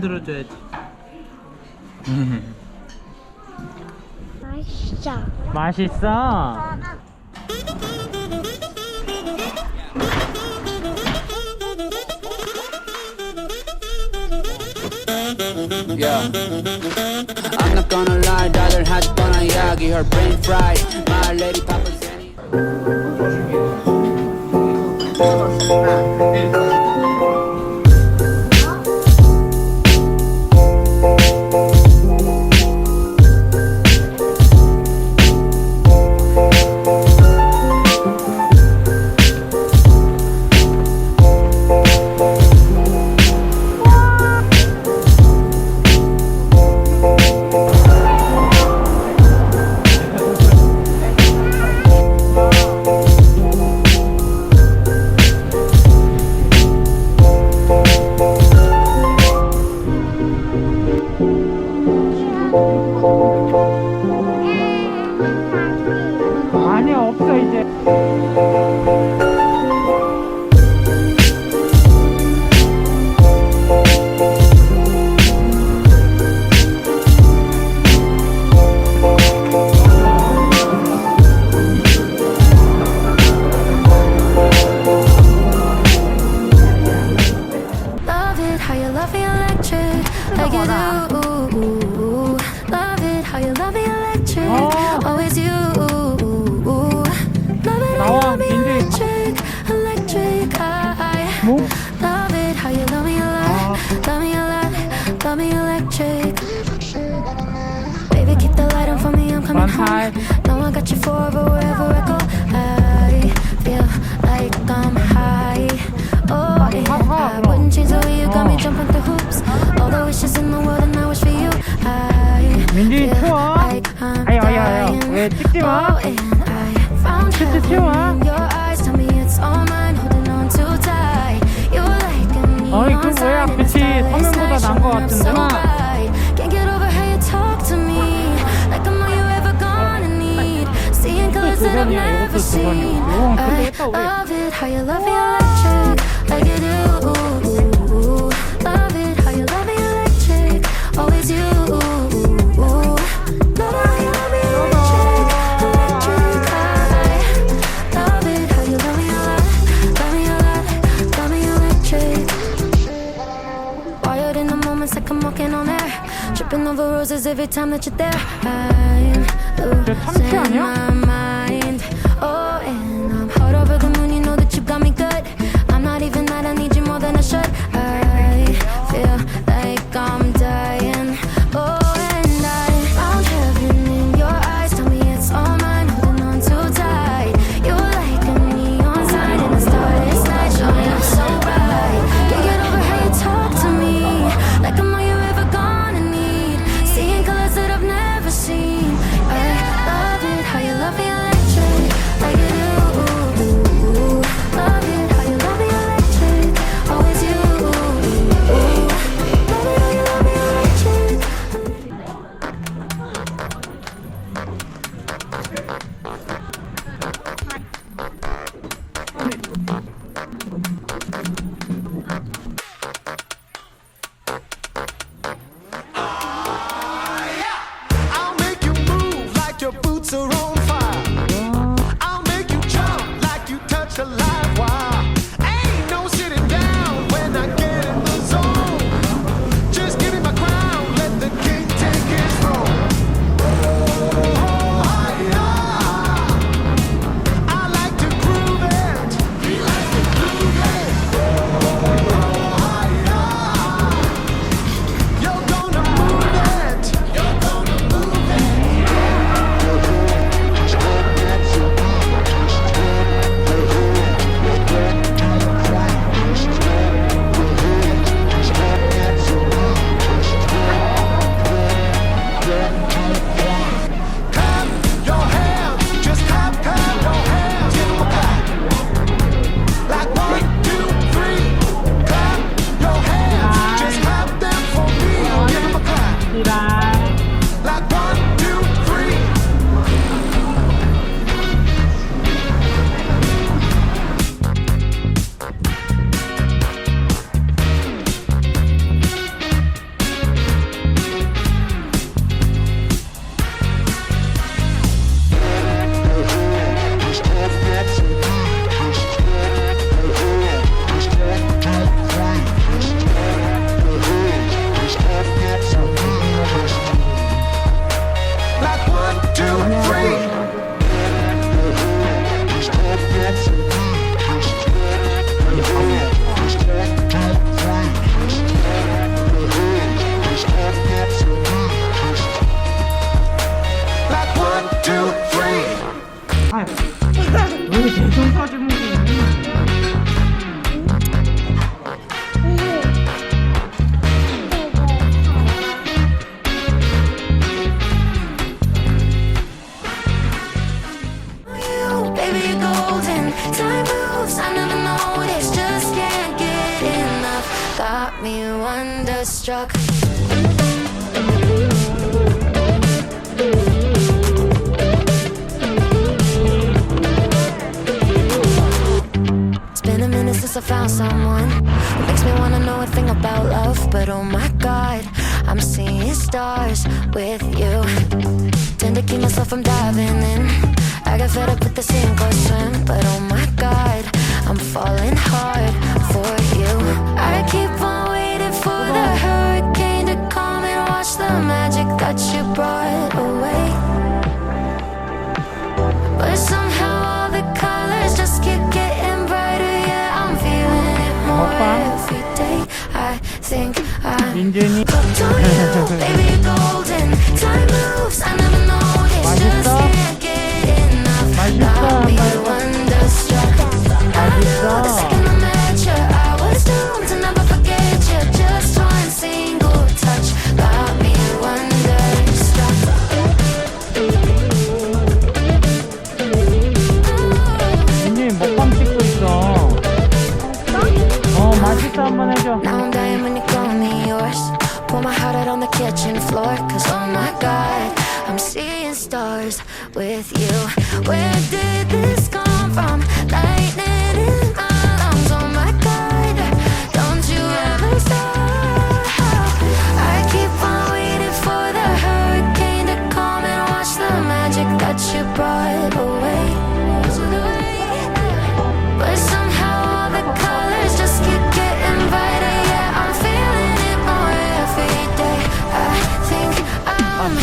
들어줘야지. 맛있어. 맛있어? Yeah. I'm not gonna lie, 다들 하지 뻔한 이야기. Her brain fried, my lady papa's any. 아니야, 없어 이제. Love it how you love me electric like you do. Love it how you love me electric. Always you. Love it how you love me electric, electric. I love it how you love me a lot, love me a lot, love me electric. Baby, keep the light on for me. I'm coming home. Know I got you forever wherever I go. I feel like I'm high. Oh, and I wouldn't change the way you got me jumping through hoops. All the wishes in the world and I wish for you. I 민지 feel 추워. like I'm flying. 왜 찍지 마? Oh, and I found heaven in your eyes. Tell me it's all mine, holding on too tight. You like a neon sign in the starless night, showing up so bright. Can't get over how you talk to me, like I'm all you ever gonna need. Seeing colors that I've never seen. I love it how you love me electric, like you do. Love it how you love me electric, always you. Love it how you love me electric, electric. I love it how you love me a lot, love me a lot, love me electric. Wired in the moments like I'm walking on air, tripping over roses every time that you're there. I'm losing my mind. Oh, and I'm hot over the moon. You know that you got me good. I'm not even mad. I need you more than I should. I feel like I'm dying. Oh, and I found heaven in your eyes. Tell me it's all mine, holding on too tight. You're like a neon sign in the starless night, showing up so bright. Can't get over how you talk to me, like I'm all you ever gonna need. Seeing colors that I've never seen. I love it how you love me. struck. It's been a minute since I found someone who makes me wanna know a thing about love. But oh my god, I'm seeing stars with you. Tend to keep myself from diving in. I got fed up with the sink or swim. But oh my god, I'm falling hard for you. I keep on waiting for the hurricane to come and wash the magic that you brought away. But somehow all the colors just keep getting brighter. Yeah, I'm feeling it more every day. I think I'm 민준이 hooked on you, baby, golden. Time moves, I never noticed. Just can't get enough. Got me wonderstruck. I knew the second I met you, I was doomed to never forget you. Just one single touch got me wonderstruck. 민준이 먹방 찍고 있어. 맛있어 한번 해줘. Now I'm dying when you call me yours. Pour my heart out on the kitchen floor. Cause oh my god, I'm seeing stars with you. Where did this come from? Lightning in my lungs. Oh my god, don't you ever stop. I keep on waiting for the hurricane to come and wash the magic that you brought away. But somehow all the colors just keep getting brighter. Yeah, I'm feeling it more every day. I think I'm